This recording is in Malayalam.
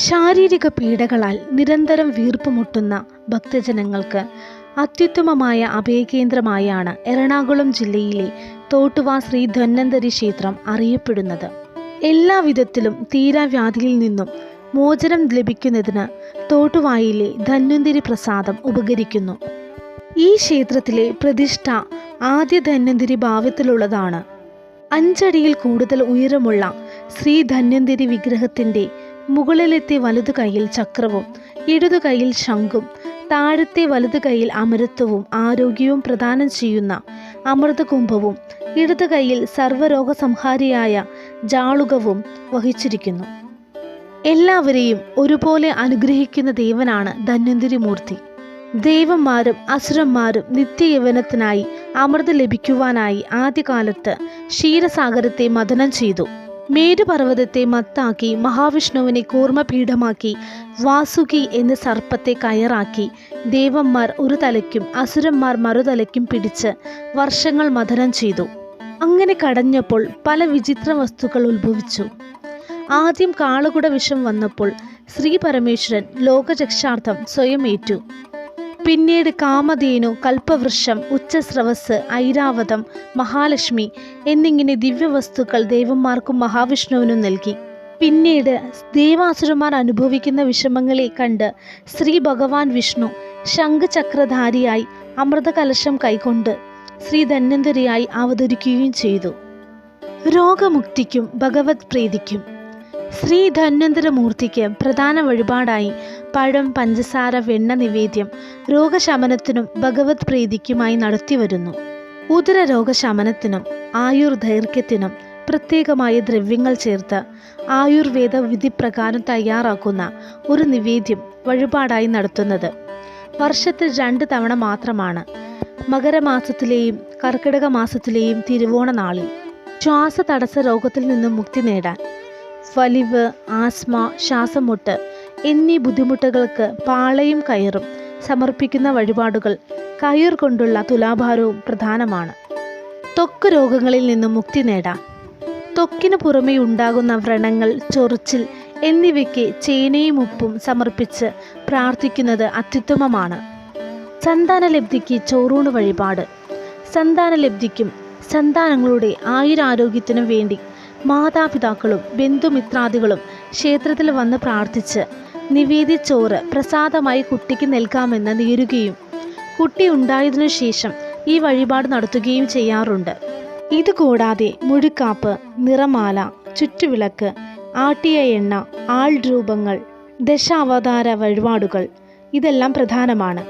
ശാരീരിക പീഡകളാൽ നിരന്തരം വീർപ്പുമുട്ടുന്ന ഭക്തജനങ്ങൾക്ക് അത്യുത്തമമായ അഭയകേന്ദ്രമായാണ് എറണാകുളം ജില്ലയിലെ തോട്ടുവ ശ്രീ ധന്വന്തരി ക്ഷേത്രം അറിയപ്പെടുന്നത്. എല്ലാവിധത്തിലും തീരാവ്യാധിയിൽ നിന്നും മോചനം ലഭിക്കുന്നതിന് തോട്ടുവായിലെ ധന്വന്തരി പ്രസാദം ഉപകരിക്കുന്നു. ഈ ക്ഷേത്രത്തിലെ പ്രതിഷ്ഠ ആദ്യ ധന്വന്തരി ഭാവത്തിലുള്ളതാണ്. 5 അടിയിൽ കൂടുതൽ ഉയരമുള്ള ശ്രീ ധന്വന്തരി വിഗ്രഹത്തിൻ്റെ മുകളിലത്തെ വലതു കൈയിൽ ചക്രവും ഇടതു കൈയിൽ ശംഖും താഴത്തെ വലതു കൈയിൽ അമരത്വവും ആരോഗ്യവും പ്രദാനം ചെയ്യുന്ന അമൃതകുംഭവും ഇടതു കൈയിൽ സർവ്വരോഗ സംഹാരിയായ ജാളുകവും വഹിച്ചിരിക്കുന്നു. എല്ലാവരെയും ഒരുപോലെ അനുഗ്രഹിക്കുന്ന ദേവനാണ് ധന്വന്തരി മൂർത്തി. ദേവന്മാരും അസുരന്മാരും നിത്യയൗവനത്തിനായി അമൃതം ലഭിക്കുവാനായി ആദ്യകാലത്ത് ക്ഷീരസാഗരത്തെ മഥനം ചെയ്തു. മേരുപർവ്വതത്തെ മത്താക്കി മഹാവിഷ്ണുവിനെ കൂർമ്മപീഠമാക്കി വാസുകി എന്ന സർപ്പത്തെ കയറാക്കി ദേവന്മാർ ഒരു തലയ്ക്കും അസുരന്മാർ മറുതലയ്ക്കും പിടിച്ച് വർഷങ്ങൾ മഥനം ചെയ്തു. അങ്ങനെ കടഞ്ഞപ്പോൾ പല വിചിത്ര വസ്തുക്കൾ ഉത്ഭവിച്ചു. ആദ്യം കാളകുട വിഷം വന്നപ്പോൾ ശ്രീ പരമേശ്വരൻ ലോകരക്ഷാർത്ഥം സ്വയം ഏറ്റു. പിന്നീട് കാമധേനു, കൽപ്പവൃക്ഷം, ഉച്ചസ്രവസ്, ഐരാവതം, മഹാലക്ഷ്മി എന്നിങ്ങനെ ദിവ്യവസ്തുക്കൾ ദേവന്മാർക്കും മഹാവിഷ്ണുവിനും നൽകി. പിന്നീട് ദേവാസുരന്മാർ അനുഭവിക്കുന്ന വിഷമങ്ങളെ കണ്ട് ശ്രീ ഭഗവാൻ വിഷ്ണു ശംഖചക്രധാരിയായി അമൃതകലശം കൈകൊണ്ട് ശ്രീ ധന്വന്തരിയായി അവതരിക്കുകയും ചെയ്തു. രോഗമുക്തിക്കും ഭഗവത് പ്രീതിക്കും ശ്രീ ധന്വന്തരമൂർത്തിക്ക് പ്രധാന വഴിപാടായി പഴം, പഞ്ചസാര, വെണ്ണ നിവേദ്യം രോഗശമനത്തിനും ഭഗവത് പ്രീതിക്കുമായി നടത്തിവരുന്നു. ഉദര രോഗശമനത്തിനും ആയുർദൈർഘ്യത്തിനും പ്രത്യേകമായ ദ്രവ്യങ്ങൾ ചേർത്ത് ആയുർവേദ വിധിപ്രകാരം തയ്യാറാക്കുന്ന ഒരു നിവേദ്യം വഴിപാടായി നടത്തുന്നത് വർഷത്തിൽ 2 തവണ മാത്രമാണ്. മകരമാസത്തിലെയും കർക്കിടക മാസത്തിലെയും തിരുവോണ നാളിൽ ശ്വാസതടസ്സ രോഗത്തിൽ നിന്നും മുക്തി നേടാൻ, വലിവ്, ആസ്മ, ശ്വാസമുട്ട് എന്നീ ബുദ്ധിമുട്ടുകൾക്ക് പാളയും കയറും സമർപ്പിക്കുന്ന വഴിപാടുകൾ കയർ കൊണ്ടുള്ള തുലാഭാരവും പ്രധാനമാണ്. ത്വക്ക് രോഗങ്ങളിൽ നിന്നും മുക്തി നേടാൻ ത്വക്കിന് പുറമേ ഉണ്ടാകുന്ന വ്രണങ്ങൾ, ചൊറിച്ചിൽ എന്നിവയ്ക്ക് ചേനയും ഉപ്പും സമർപ്പിച്ച് പ്രാർത്ഥിക്കുന്നത് അത്യുത്തമമാണ്. സന്താനലബ്ധിക്ക് ചോറൂണ് വഴിപാട് സന്താനലബ്ധിക്കും സന്താനങ്ങളുടെ ആയുരാരോഗ്യത്തിനും വേണ്ടി മാതാപിതാക്കളും ബന്ധുമിത്രാദികളും ക്ഷേത്രത്തിൽ വന്ന് പ്രാർത്ഥിച്ച് നിവേദ്യച്ചോറ് പ്രസാദമായി കുട്ടിക്ക് നൽകാമെന്ന് നേരുകയും കുട്ടി ഉണ്ടായതിനു ശേഷം ഈ വഴിപാട് നടത്തുകയും ചെയ്യാറുണ്ട്. ഇതുകൂടാതെ മുഴുക്കാപ്പ്, നിറമാല, ചുറ്റുവിളക്ക്, ആട്ടിയ എണ്ണ, ആൾ രൂപങ്ങൾ, ദശാവതാര വഴിപാടുകൾ ഇതെല്ലാം പ്രധാനമാണ്.